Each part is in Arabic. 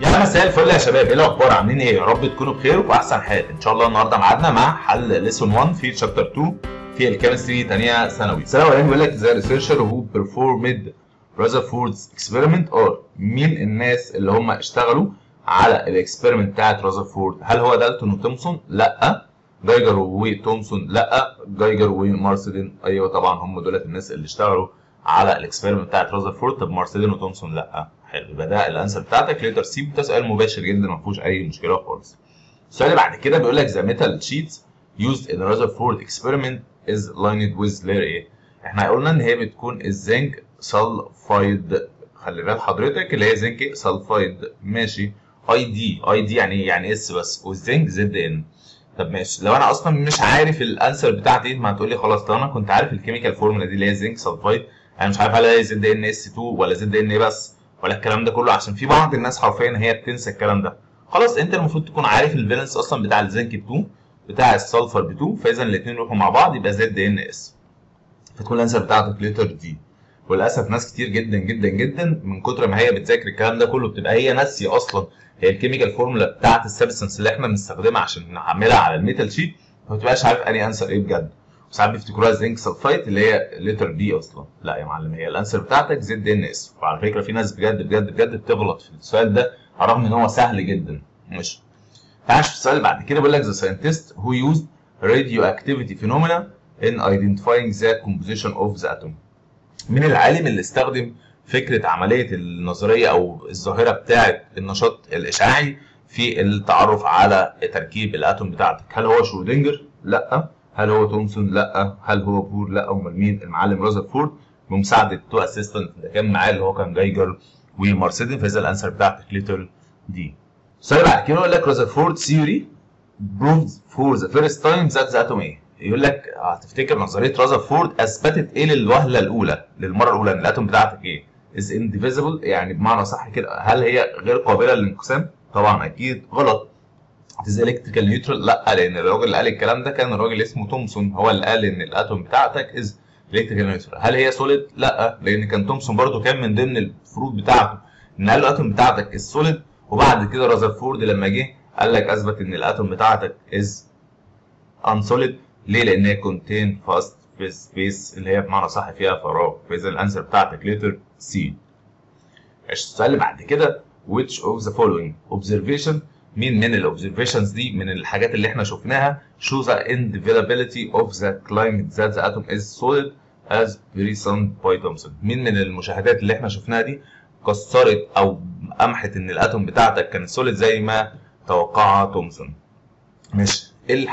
يا مساء الفل يا شباب، ايه الاخبار؟ عاملين ايه؟ يا رب تكونوا بخير واحسن حال ان شاء الله. النهارده ميعادنا مع حل ليسون 1 في شابتر 2 في الكيمستري ثانيه ثانوي. السنه الاولانيه بيقول لك ذا ريسيرشر هو بيرفورمد رذرفوردز اكسبيرمنت ار، مين الناس اللي هم اشتغلوا على الاكسبيرمنت بتاعت رذرفورد؟ هل هو دالتون وتومسون؟ لا. جايجر وتومسون؟ لا. جايجر ومارسلين؟ ايوه طبعا هم دولت الناس اللي اشتغلوا على الاكسبيرمنت بتاعت رذرفورد. طب مارسلين وتومسون؟ لا. حلو، يبقى ده الانسر بتاعتك ليتر سي. ده سؤال مباشر جدا ما فيهوش اي مشكله خالص. السؤال اللي بعد كده بيقول لك ذا ميتال شيتس used in Rutherford experiment is lined with layer ايه؟ احنا قلنا ان هي بتكون الزنك سلفايد. خلي بال حضرتك اللي هي زنك سلفايد. ماشي. اي دي يعني اس بس، والزنك زد ان. طب ماشي، لو انا اصلا مش عارف الانسر بتاعتي ما هتقول لي خلاص، لو انا كنت عارف الكيميكال فورمولا دي اللي هي زنك سلفايد، انا مش عارف هل هي زد ان اس 2 ولا زد ان بس ولا الكلام ده كله، عشان في بعض الناس حرفيا هي بتنسى الكلام ده. خلاص انت المفروض تكون عارف الفالنس اصلا بتاع الزنك ب 2 بتاع السلفر ب 2، فاذا الاثنين يروحوا مع بعض يبقى زد ان اس، فتكون الانسر بتاعتك لتر دي. وللاسف ناس كتير جدا جدا جدا من كتر ما هي بتذاكر الكلام ده كله بتبقى هي ناسيه اصلا هي الكيميكال فورمولا بتاعت السبستنس اللي احنا بنستخدمها عشان نعملها على الميتال شيت، ما بتبقاش عارف انهي انسر ايه بجد. وساعات بيفتكروها زنك سلفايت اللي هي لتر دي اصلا. لا يا معلم، هي الانسر بتاعتك زد ان اس. وعلى فكره في ناس بجد بجد بجد بتغلط في السؤال ده على الرغم ان هو سهل جدا. ماشي. تعال نشوف السؤال اللي بعد كده. بيقول لك the scientist who used radioactivity phenomena in identifying the composition of the atom. مين العالم اللي استخدم فكره عمليه النظريه او الظاهره بتاعه النشاط الاشعاعي في التعرف على تركيب الاتوم بتاعتك؟ هل هو شرودنجر؟ لا. هل هو تومسون؟ لا. هل هو بور؟ لا. امال مين؟ المعلم رذرفورد بمساعده تو اسيستنت اللي كان معاه اللي هو كان جايجر ومارسيدن. فاذا الانسر بتاعتك ليتر دي. السؤال بعد كده يقول لك رذرفورد ثيوري proved for the first time that the atom ايه؟ يقول لك هتفتكر نظريه رذرفورد اثبتت ايه للوهله الاولى، للمره الاولى، ان الاتوم بتاعتك ايه؟ is indivisible، يعني بمعنى صح كده هل هي غير قابله للانقسام؟ طبعا اكيد غلط. is electrical neutral؟ لا، لان الراجل اللي قال الكلام ده كان الراجل اسمه تومسون، هو اللي قال ان الاتوم بتاعتك is electrical neutral. هل هي solid؟ لا، لان كان تومسون برضو كان من ضمن الفروض بتاعته ان قال الاتوم بتاعتك is solid، وبعد كده رذرفورد لما جه قال لك اثبت ان الاتوم بتاعتك is unsolid. ليه؟ لان هي contain fast space اللي هي بمعنى صح فيها فراغ. فاذا الانسر بتاعتك لتر سي. السؤال اللي بعد كده which of the following observation، مين من الاوبزرفيشنز دي من الحاجات اللي احنا شفناها show the indivisibility of the claim that the atom is solid as reasoned by Thomson؟ مين من المشاهدات اللي احنا شفناها دي كسرت او امحت ان الاتوم بتاعتك كانت سوليد زي ما توقعها تومسون؟ ماشي. ايه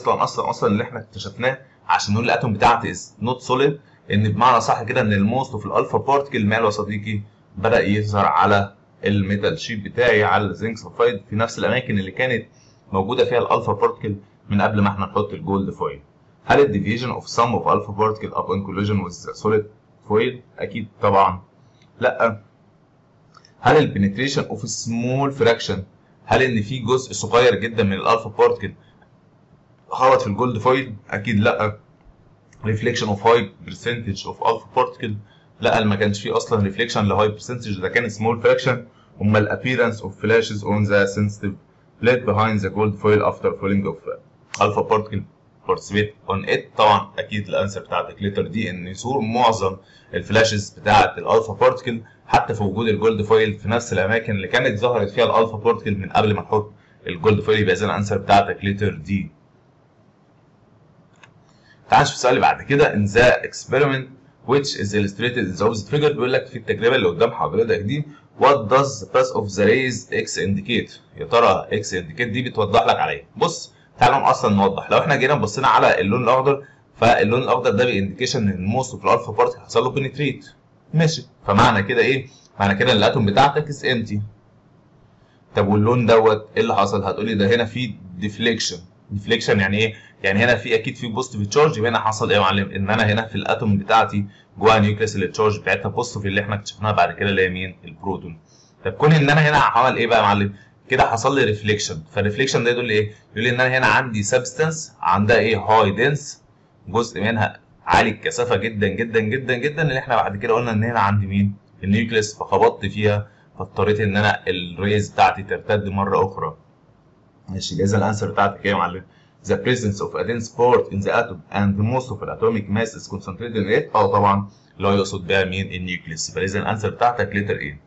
اصلا اللي احنا اكتشفناه عشان نقول الاتوم بتاعتي از نوت سوليد؟ ان بمعنى صح كده ان الموست في الالفا بارتكل ماله يا صديقي بدا يظهر على الميتال شيت بتاعي على الزنك سلفايد في نفس الاماكن اللي كانت موجوده فيها الالفا بارتكل من قبل ما احنا نحط الجولد فويل. هل الديفيجن اوف سم اوف الفا بارتكل اب ان كوليجن وذ سوليد فويل؟ اكيد طبعا لا. هل البنتريشن اوف سمول فراكشن، هل ان في جزء صغير جدا من الالفا بارتكل خبط في الجولد فويل؟ اكيد لا. ريفليكشن اوف هاي برسنتج اوف الفا بارتكل؟ لا، ما كانش فيه اصلا ريفليكشن لهاي برسنتج، ده كان سمول فراكشن. اما الابيرنس اوف فلاشز اون ذا سنسيتيف بليت behind the gold foil after falling of alpha particle participate on it؟ طبعا اكيد الانسر بتاعتك لتر دي، ان يصور معظم الفلاشز بتاعت الالفا بارتكل حتى في وجود الجولد فويل في نفس الاماكن اللي كانت ظهرت فيها الالفا بارتكل من قبل ما نحط الجولد فويل. يبقى اذا الانسر بتاعتك لتر دي. تعال نشوف السؤال اللي بعد كده. in the experiment which is illustrated in the opposite figure، بيقول لك في التجربه اللي قدام حضرتك دي what does the path of the rays x indicate؟ يا ترى x indicate دي بتوضح لك على ايه؟ بص تعالى اصلا نوضح. لو احنا جينا بصينا على اللون الاخضر، فاللون الاخضر ده بانديكيشن ان الموست في الالفا بارتكل حصل له بنتريت. ماشي. فمعنى كده ايه؟ معنى كده ان الاتوم بتاعتك is empty. طب واللون دوت ايه اللي حصل؟ هتقولي ده هنا في ديفليكشن. ديفليكشن يعني ايه؟ يعني هنا في اكيد في بوزيتيف تشارج. يبقى هنا حصل ايه يا معلم؟ ان انا هنا في الاتوم بتاعتي جواها نيوكليس اللي التشارج بتاعتها بوزيتيف اللي احنا اكتشفناها بعد كده اللي هي مين؟ البروتون. طب كون ان انا هنا عمل ايه بقى يا معلم؟ كده حصل لي ريفليكشن. فالريفليكشن ده يدل ايه؟ يقول لي ان انا هنا عندي سبستنس عندها ايه؟ هاي دنس، جزء منها عالي الكثافه جدا جدا جدا جدا، اللي احنا بعد كده قلنا ان هنا عندي مين؟ النيوكليس، فخبطت فيها فاضطريت ان انا الريز بتاعتي ترتد مره اخرى. ماشي، اذا الانسر بتاعتك ايه يا معلم؟ The presence of a dense part in the atom and most of the atomic mass is concentrated in it. طبعا اللي هو يقصد بيها مين؟ النيوكليس. فاذا الانسر بتاعتك لتر ايه.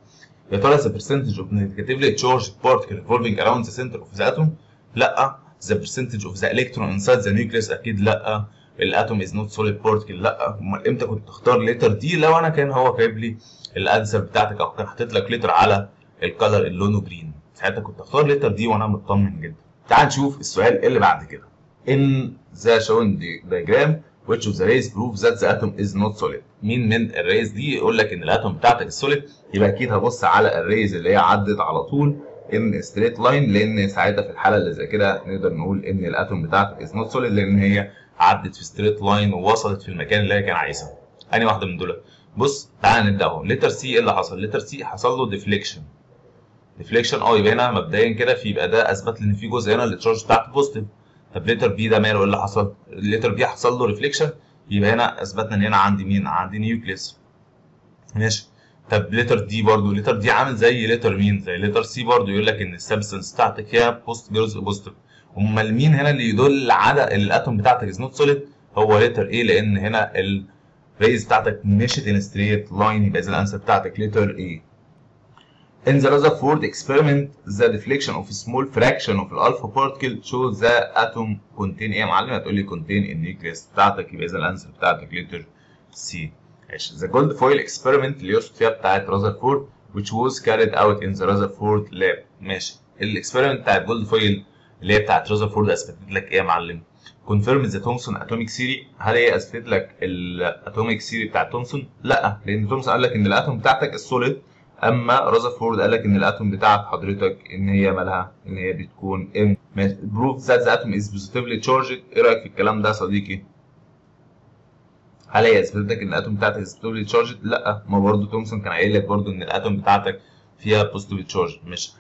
يا ترى the percentage of negatively charged particle revolving around the center of the atom؟ لا. the percentage of the electron inside the nucleus؟ اكيد لا. الاتوم is not solid particle؟ لا. امال امتى كنت تختار لتر دي؟ لو انا كان هو جايب لي الانسر بتاعتك او كان حاطط لك لتر على الكلر اللي لونه جرين، ساعتها كنت اختار لتر دي وانا مطمن جدا. تعال نشوف السؤال اللي بعد كده. In the shown diagram which of the rays proves that the atom is not solid؟ مين من الريز دي يقول لك ان الاتوم بتاعتك السوليد؟ يبقى اكيد هبص على الريز اللي هي عدت على طول ان ستريت لاين، لان ساعتها في الحاله اللي زي كده نقدر نقول ان الاتوم بتاعتك is not solid لان هي عدت في ستريت لاين ووصلت في المكان اللي هي كان عايزها. انهي واحده من دول؟ بص تعال نبدا اهو. لتر سي ايه اللي حصل؟ لتر سي حصل له ديفليكشن. يبقى هنا مبدئيا كده يبقى ده اثبت لي ان في جزء هنا التشارج بتاعته بوزيتيف. طب لتر بي ده ماله؟ ايه اللي حصل؟ لتر بي حصل له ريفليكشن، يبقى هنا اثبتنا ان هنا عندي مين؟ عندي نيوكليس. ماشي. طب لتر دي برضو، لتر دي عامل زي لتر مين؟ زي لتر سي برضو، يقول لك ان السبستنس بتاعتك فيها جزء بوزيتيف. امال مين هنا اللي يدل على الاتوم بتاعتك از نوت سوليد؟ هو لتر ايه، لان هنا الريز بتاعتك مشيت ان ستريت لاين، يبقى اذا الانسر بتاعتك لتر ايه. In the Rutherford experiment, the deflection of a small fraction of the alpha particle shows the atom contain ايه يا معلم؟ هتقول لي contain النيوكليس بتاعتك، يبقى اذا الانسر بتاعتك لتر سي. ماشي. The gold foil experiment اللي يقصد فيها بتاعت Rutherford which was carried out in the Rutherford lab. ماشي. الاكسبيرمنت بتاعت جولد فويل اللي هي بتاعت Rutherford اثبتت لك ايه يا معلم؟ confirm the Thomson atomic theory. هل هي اثبتت لك الاتوميك ثيوري بتاعت تومسون؟ لا، لان تومسون قال لك ان الاتوم بتاعتك السوليد، اما رذرفورد قال لك ان الاتوم بتاعت حضرتك ان هي مالها؟ ان هي بتكون ام. proof that the atom is positively charged. ايه رايك في الكلام ده يا صديقي؟ هل هي اثبتت لك ان الاتوم بتاعتك is positively charged؟ لا، ما برضه تومسون كان قايل لك برضه ان الاتوم بتاعتك فيها positively charged. مش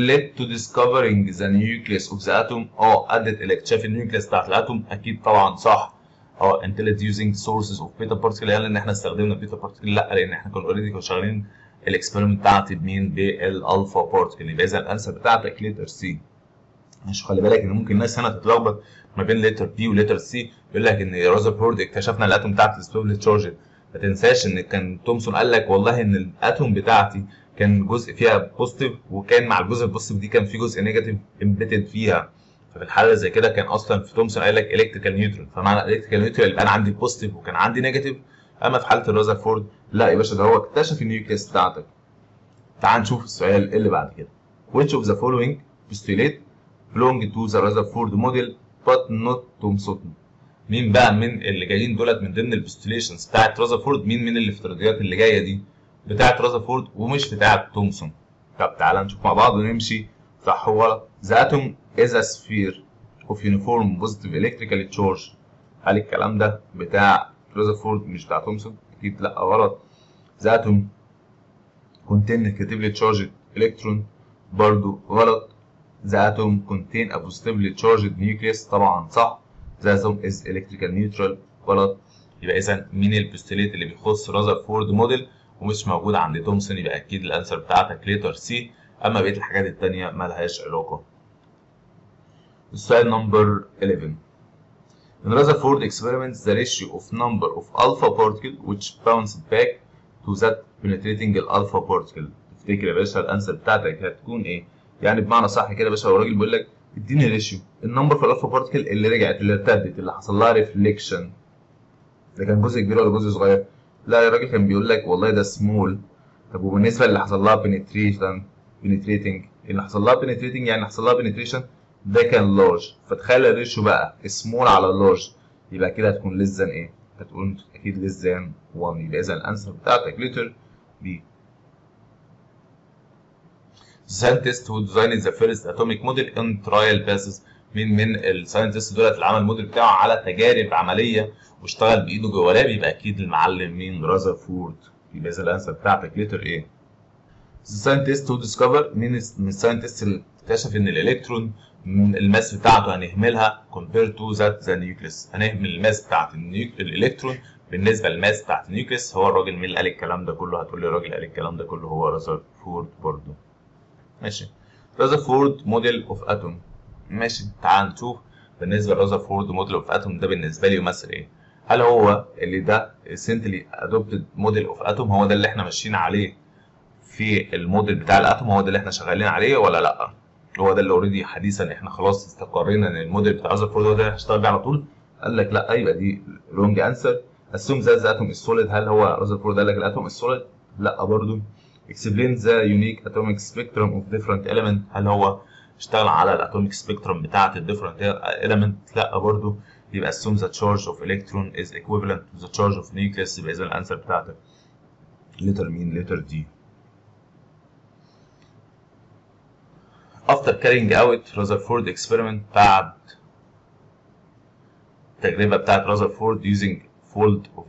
led to discovering the nucleus of the atom. ادت الى اكتشاف النيوكليس بتاعت الاتوم. اكيد طبعا صح. until using sources of beta particle. هل ان احنا استخدمنا بيتا بارتكل؟ لا، لان احنا كنا اوريدي شغالين الاكسبيرمنت بتاعتي بمين؟ بالالفا بارتكل. يبقى اذا الانسر بتاعتك لتر سي. مش خلي بالك ان ممكن الناس هنا تتلخبط ما بين لتر بي ولتر سي، يقول لك ان رذرفورد اكتشفنا الاتوم بتاعتي ستابلي تشارجد. ما تنساش ان كان تومسون قال لك والله ان الاتوم بتاعتي كان جزء فيها بوزيتيف، وكان مع الجزء البوزيتيف دي كان في جزء نيجاتيف امبيتد فيها. ففي الحاله زي كده كان اصلا في تومسون قال لك الكتريكال نيوترال، فمعنى الكتريكال نيوترال يبقى انا عندي بوزيتيف وكان عندي نيجاتيف. اما في حاله الرذرفورد لا يا باشا، ده هو اكتشف النيوكليس بتاعتك. تعال نشوف السؤال اللي بعد كده. Which of the following postulate belong to the Rutherford model but not Thomson؟ مين بقى من اللي جايين دولت من ضمن البوستوليشنز بتاعت رذرفورد؟ مين من الافتراضيات اللي جايه دي بتاعت رذرفورد ومش بتاعت تومسون؟ طب تعالى نشوف مع بعض ونمشي صح وغلط. The atom is a sphere of uniform positive electrical charge. هل الكلام ده بتاع رذرفورد مش بتاع تومسون؟ اكيد لا، غلط. The atom contain negatively charged electron. برضو غلط. The atom contain a positively charged nucleus. طبعا صح. The atom is electrical neutral. غلط. يبقى اذا مين البوستوليت اللي بيخص رذرفورد موديل ومش موجود عند تومسون؟ يبقى اكيد الانسر بتاعتك لتر سي. اما بقيه الحاجات التانيه مالهاش علاقه. السؤال نمبر 11. In Rutherford experiments, the ratio of number of alpha particle which bounce back to that penetrating الالفا بارتكل. تفتكر يا باشا الانسر بتاعتك هتكون ايه؟ يعني بمعنى صح كده يا باشا، هو الراجل بيقول لك اديني ريشيو النمبر في الالفا بارتكل اللي رجعت، اللي ارتدت، اللي حصل لها ريفليكشن. ده كان جزء كبير ولا جزء صغير؟ لا، الراجل كان بيقول لك والله ده سمول. طب وبالنسبه اللي حصل لها بنتريتنج، اللي حصل لها بنتريتنج يعني حصل لها بنتريشن، ده كان لارج. فتخيل الريشيو بقى سمول على لارج، يبقى كده هتكون ليس ذان ايه؟ هتكون اكيد ليس ذان 1. يبقى اذا الانسر بتاعتك لتر بي. scientist who designed the first atomic model in trial basis. مين من الساينتست دولت اللي عمل الموديل بتاعه على تجارب عمليه واشتغل بايده جوه لاب؟ يبقى اكيد المعلم مين؟ رذرفورد. يبقى اذا الانسر بتاعتك لتر ايه. the scientist who discovered. مين من الساينتست اللي اكتشف ان الالكترون الماس بتاعته هنهملها compared to that the nucleus. هنهمل الماس بتاعت الالكترون بالنسبه للماس بتاعت النيوكليس هو الراجل مين اللي قال الكلام ده كله؟ هتقول لي الراجل قال الكلام ده كله هو رذرفورد برضه. ماشي. رذرفورد موديل اوف اتوم. ماشي، تعال نشوف بالنسبه لرذرفورد موديل اوف اتوم ده بالنسبه لي يمثل ايه؟ هل هو اللي ده recently adopted model of atom هو ده اللي احنا ماشيين عليه في الموديل بتاع الاتوم، هو ده اللي احنا شغالين عليه ولا لا؟ هو ده اللي اوريدي حديثا احنا خلاص استقرينا ان الموديل بتاع رذرفورد هو ده اللي هنشتغل بيه على طول؟ قال لك لا، يبقى دي رونج انسر. assume that the atom is solid. هل هو رذرفورد قال لك الاتوم is solid؟ لا برضه. explain the unique atomic spectrum of different element. هل هو اشتغل على الاتوميك سبيكترم بتاعت الديفرنت element؟ لا برضه. يبقى assume the charge of electron is equivalent to the charge of nucleus. يبقى اذا الانسر بتاعتك لتر مين؟ لتر دي. after carrying out Rutherford experiment بعد التجربة بتاعت رذرفورد using fold of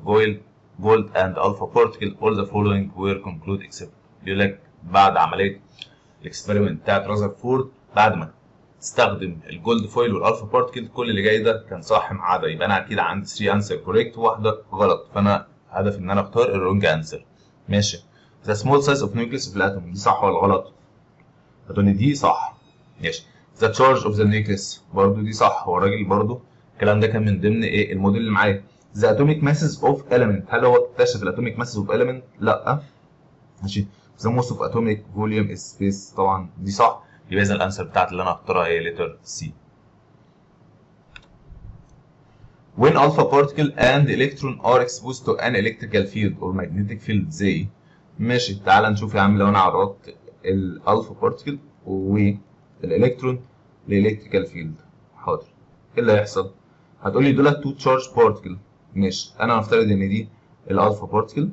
gold and alpha particle all the following were concluded except. بيقول لك بعد عملية الاكسبيرمنت بتاعت رذرفورد بعد ما تستخدم الجولد فويل والالفا بارتكل كل اللي جاي ده كان صح ما عدا، يبقى انا اكيد عندي 3 انسر كوريكت وواحده غلط، فانا هدفي ان انا اختار الرونج انسر. ماشي. ذا سمول سايز اوف نيوكليس في الاتوم دي صح ولا غلط؟ هتقولي دي صح. ماشي. ذا تشارج اوف ذا نيوكليس برضه دي صح، هو الراجل برضه الكلام ده كان من ضمن ايه؟ الموديل اللي معايا. ذا اتوميك ماسز اوف اليمنت، هل هو اكتشف الاتوميك ماسز اوف اليمنت؟ لا. ماشي. ذا موست اوف اتوميك فوليوم از سبيس، طبعا دي صح. يبقى اذا الانسر بتاعت اللي انا هختارها هي لتر سي. When alpha particle and electron are exposed to an electrical field or magnetic field زي. ماشي، تعال نشوف يا عم لو انا عرضت الالفا بارتكل والالكترون لالكتريكال فيلد. حاضر. ايه اللي هيحصل؟ هتقول لي دول تو تشارج بارتكل. ماشي، انا هفترض ان دي الالفا بارتكل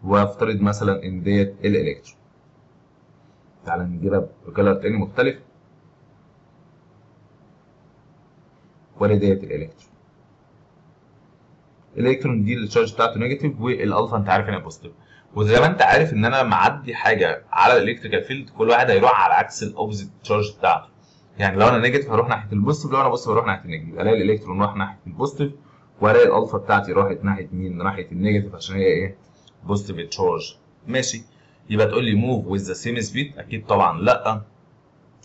وهفترض مثلا ان ديت الالكترون. تعال نجيبها بكلر تاني مختلف. ولا ديت الالكترون. الالكترون دي التشارج بتاعته نيجاتيف والالفا انت عارف انها بوزيتيف. وزي ما انت عارف ان انا معدي حاجه على الالكتريكال فيلد كل واحد هيروح على عكس الاوبزيت تشارج بتاعته. يعني لو انا نيجاتيف هروح ناحيه البوزيتيف، لو انا بوزيتيف هروح ناحيه النيجاتيف. الاقي الالكترون راح ناحيه البوزيتيف والاقي الالفا بتاعتي راحت ناحيه مين؟ ناحيه النيجاتيف عشان هي ايه؟ بوزيتيف تشارج. ماشي. يبقى تقول لي موف ويز ذا سيم سبيد، اكيد طبعا لا،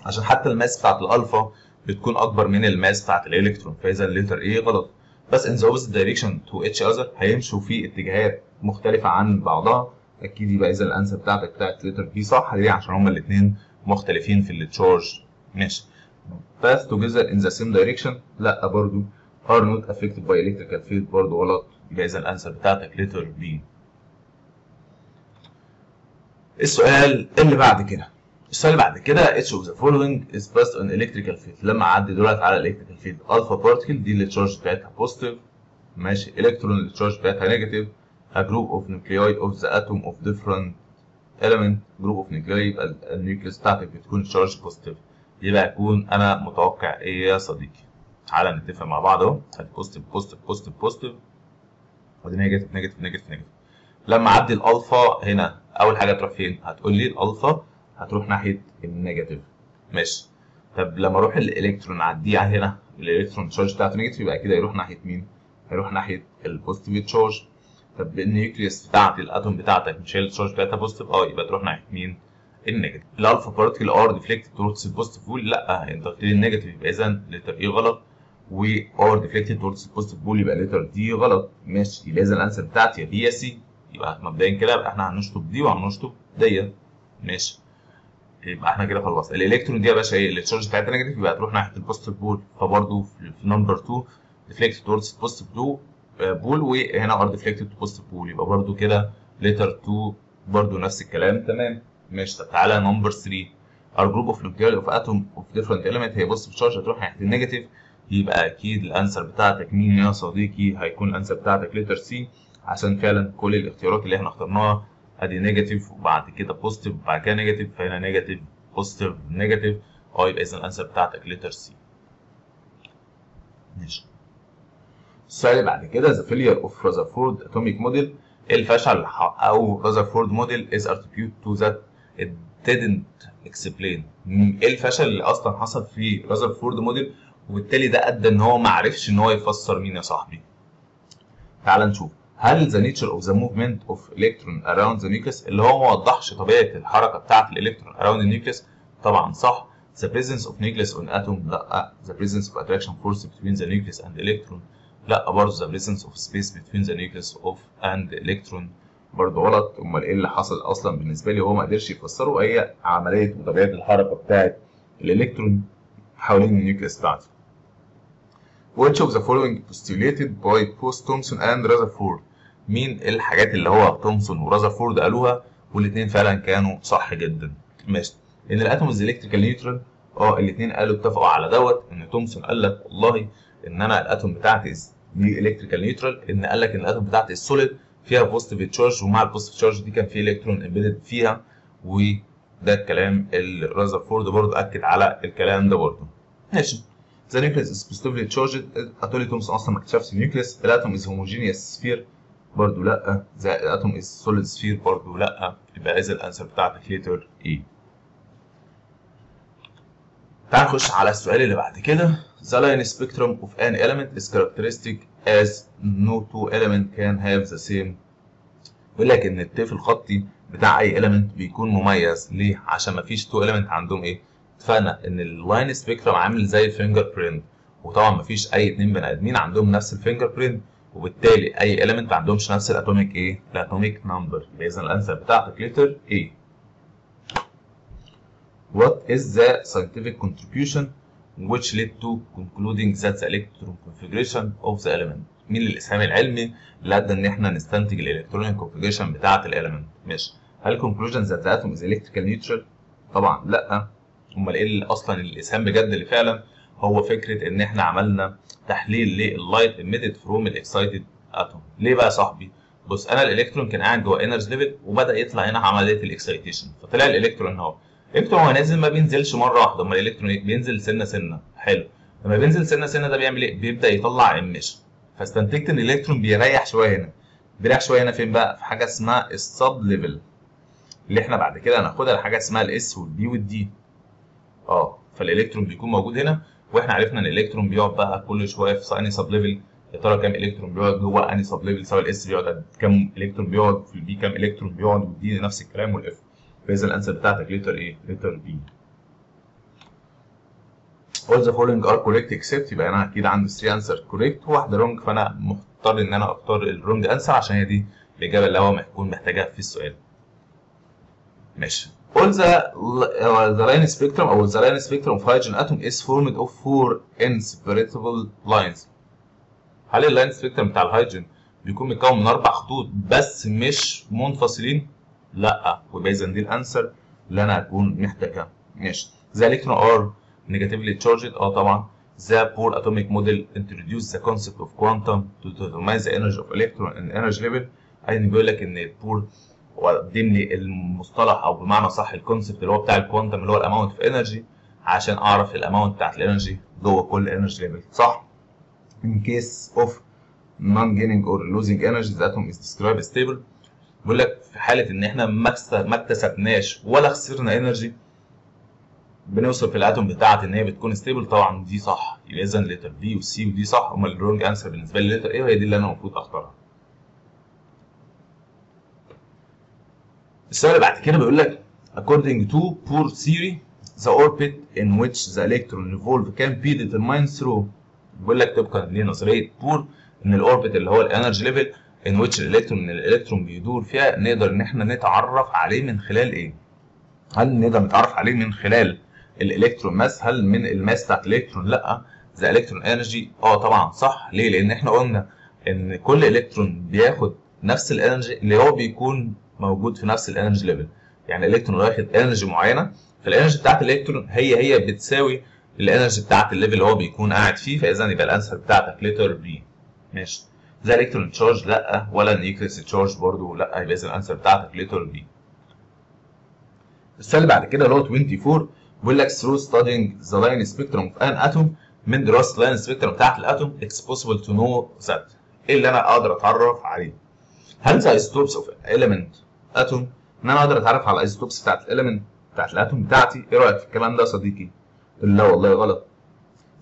عشان حتى الماس بتاعت الالفا بتكون اكبر من الماس بتاعت الالكترون، فاذا الليتر ايه غلط. بس in the opposite direction to each other هيمشوا في اتجاهات مختلفه عن بعضها، اكيد يبقى اذا الانسر بتاعتك بتاعت لتر بي صح. ليه؟ عشان هما الاثنين مختلفين في التشارج. ماشي. path together in the same direction لا برضو. are not affected by electrical field برضو غلط، يبقى اذا الانسر بتاعتك لتر بي. السؤال اللي بعد كده each of the following is based on electrical field. لما اعدي دلوقتي على electrical field alpha particle دي اللي التشارج بتاعتها positive. ماشي. الكترون اللي التشارج بتاعتها negative. a group of nuclei of the atom of different element. group of nuclei يبقى النيوكليس بتاعتك بتكون تشارج positive. يبقى اكون انا متوقع ايه يا صديقي؟ تعالى نتفق مع بعض اهو. ادي positive ودي نيجاتيف. لما اعدي الالفا هنا اول حاجه تروح فين؟ هتقول لي الالفا هتروح ناحيه النيجاتيف. ماشي. طب لما اروح الالكترون اعديه هنا الالكترون تشارج بتاعته نيجاتيف يبقى كده يروح ناحيه مين؟ هيروح ناحيه البوزيتيف تشارج. طب النيوكليوس بتاعت الاتوم بتاعتك مش هي التشارج بتاعتها بوزيتيف؟ يبقى تروح ناحيه مين؟ النيجاتيف. الالفا بارتكل ار ديفليكتد تورتس البوزيتيف بول لا، انت قلت لي النيجاتيف يبقى اذا لتر اي غلط، وار ديفليكتد تورتس البوزيتيف بول يبقى لتر دي غلط. ماشي. يبقى اذا الانسر بتاعتي يا بي يا سي. يبقى مبدئيا كده يبقى احنا هنشطب دي وهنشطب دي. ماشي. يبقى احنا كده خلصنا. الالكترون دي يا باشا ايه؟ التشارج بتاعتها نيجاتيف يبقى هتروح ناحيه البوزيتيف بول، فبرضه في نمبر 2 ديفليكتد تورتس البوزيتيف بول وهنا ار ديفليكتد بوزيتيف بول، يبقى برضه كده لتر 2 برضه نفس الكلام. تمام. ماشي. طب تعالى نمبر 3 our group of nuclei of atom of different element هي بوزيتيف تشارج هتروح ناحيه النيجاتيف، يبقى اكيد الانسر بتاعتك مين يا صديقي؟ هيكون الانسر بتاعتك لتر سي، عشان فعلا كل الاختيارات اللي احنا اخترناها ادي نيجاتيف وبعد كده بوزيتيف وبعد كده نيجاتيف، فهنا نيجاتيف بوزيتيف نيجاتيف. يبقى اذا الانسر بتاعتك لتر سي. ماشي. السؤال اللي بعد كده the failure of Rutherford atomic model. الفشل او Rutherford model is attributed to that it didn't explain. ايه الفشل اللي اصلا حصل في Rutherford model وبالتالي ده ادى ان هو ما عرفش ان هو يفسر مين يا صاحبي؟ تعال نشوف. هل the nature of the movement of electron around the nucleus اللي هو ما وضحش طبيعة الحركة بتاعة الالكترون around the nucleus؟ طبعا صح. the presence of nucleus on atom لا. the presence of attraction force between the nucleus and electron لا برضه. the presence of space between the nucleus of and electron برضه غلط. امال ايه اللي حصل اصلا بالنسبه لي؟ هو ما قدرش يفسره. هي عمليه وطبيعه الحركه بتاعه الالكترون حوالين النيوكليس بتاعته. which of the following postulated by Bose-Thomson and Rutherford؟ مين الحاجات اللي هو تومسون ورذرفورد قالوها والاثنين فعلا كانوا صح جدا؟ ماشي. ان الاتوم از الكتريكال نيوترال. الاثنين قالوا اتفقوا على دوت. ان تومسون قال لك والله ان انا الاتوم بتاعتي دي الكتريكال نيوترال. ان قال لك ان الاتوم بتاعتي السوليد فيها بوزيتيف تشارج، ومع البوزيتيف تشارج دي كان في الكترون امبيدد فيها. وده الكلام اللي رذرفورد برضه اكد على الكلام ده برضه. ماشي. The nucleus is positively charged. اتولي تومسون اصلا ما اكتشفش النيوكليس. الاتوم is homogeneous sphere برضه لا. The atom is solid sphere برضه لا. يبقى اذا الانسر بتاعتك ليتر ايه. تعال نخش على السؤال اللي بعد كده. The line spectrum of an element is characteristic as no two element can have the same. بيقول لك ان الطيف الخطي بتاع اي element بيكون مميز. ليه؟ عشان ما فيش two element عندهم ايه؟ اتفقنا ان اللاين سبيكترم عامل زي الفينجر برينت، وطبعا ما فيش اي اتنين بني ادمين عندهم نفس الفينجر برينت، وبالتالي اي element ما عندهمش نفس الاتوميك ايه؟ الاتوميك نمبر. يبقى اذا الانسر بتاعتك ليتر ايه. What is the scientific contribution which led to concluding that the electron configuration of the element؟ مين الاسهام العلمي اللي ادى ان احنا نستنتج الالكترونيك كونفيجريشن بتاعه الاليمنت؟ ماشي. هل conclusion that the atom is electrical neutral؟ طبعا لا. امال ايه اللي اصلا الاسهام بجد اللي فعلا؟ هو فكره ان احنا عملنا تحليل لللايت emitted from الاكسايتد اتوم. ليه بقى يا صاحبي؟ بص، انا الالكترون كان قاعد جوه انرجي ليفل وبدا يطلع هنا عمليه الاكسايتيشن، فطلع الالكترون اهو. الالكترون هو نازل ما بينزلش مره واحده. امال الالكترون بينزل سنه سنه. حلو. لما بينزل سنه سنه ده بيعمل ايه؟ بيبدا يطلع ايميشن. فاستنتجت ان الالكترون بيريح شويه هنا. بيريح شويه هنا فين بقى؟ في حاجه اسمها السب ليفل اللي احنا بعد كده هناخدها لحاجه اسمها الاس والبي والدي. فالالكترون بيكون موجود هنا، واحنا عرفنا ان الالكترون بيقعد بقى كل شويه في انهي سب ليفل. يا ترى كام الكترون بيقعد جوه انهي سب ليفل؟ سواء الاس بيقعد كام الكترون بيقعد في البي، كام الكترون بيقعد، والدي نفس الكلام، والاف. فاذا الانسر بتاعتك ليتر ايه؟ ليتر بي. all the following are correct except. يبقى انا اكيد عندي 3 انسر كوريكت وواحده رونج، فانا مضطر ان انا اختار الرونج انسر عشان هي دي الاجابه اللي هو هيكون محتاجها في السؤال. ماشي. all the line spectrum او the line spectrum of hydrogen atom is formed of 4 inseparable lines. هل اللاين سبيكترم بتاع الهيدروجين بيكون متكون من 4 خطوط بس مش منفصلين؟ لا. ويبقى اذا دي الانسر اللي انا هكون محتاجها. ماشي. the electron are negatively charged. طبعا. the Bohr atomic model introduced the concept of quantum to determine the energy of electron and energy level. يعني بيقول لك ان بور وقدم لي المصطلح او بمعنى صح الكونسبت اللي هو بتاع الكوانتم اللي هو الاماونت اوف انرجي عشان اعرف الاماونت بتاعت الانرجي جوه كل انرجي ليفل. صح؟ in case of non-gaining or losing energy the atom is described stable. بيقول لك في حاله ان احنا ما اكتسبناش ولا خسرنا انرجي بنوصل في الاتوم بتاعت ان هي بتكون ستيبل. طبعا دي صح. يبقى اذا ليتر بي والسي ودي صح. امال الرونج انسر بالنسبه لي ليتر ايه، وهي دي اللي انا المفروض اختارها. السؤال اللي بعد كده بيقول لك according to Bohr theory the orbit in which the electron revolve can be determined through. بيقول لك طبقا لنظريه بور ان الاوربت اللي هو الانرجي ليفل ان ويتش الالكترون بيدور فيها نقدر ان احنا نتعرف عليه من خلال ايه؟ هل نقدر نتعرف عليه من خلال الالكترون ماس؟ هل من الماس بتاعت الالكترون؟ لا. ذا الكترون انرجي طبعا صح. ليه؟ لان احنا قلنا ان كل الكترون بياخد نفس الانرجي اللي هو بيكون موجود في نفس الانرجي ليفل. يعني الالكترون واخد انرجي معينه، فالانرجي بتاعت الالكترون هي بتساوي الانرجي بتاعت الليفل اللي هو بيكون قاعد فيه. فاذا يبقى الانسر بتاعتك ليتر بي. ماشي. ذا الكترون تشارج لا، ولا النيوكليس تشارج برضه لا. يبقى اذا الانسر بتاعتك ليتر بي. السؤال اللي بعد كده اللي هو 24 بيقول لك through studying the line spectrum of an atom. من دراسه اللاين سبيكترم بتاعت الاتوم it's possible to know that. ايه اللي انا اقدر اتعرف عليه؟ هل the isotopes of element atom ان انا اقدر اتعرف على الايزوتوبس بتاعت الاليمنت بتاعت الاتوم بتاعتي؟ ايه رايك في الكلام ده يا صديقي؟ لا والله غلط.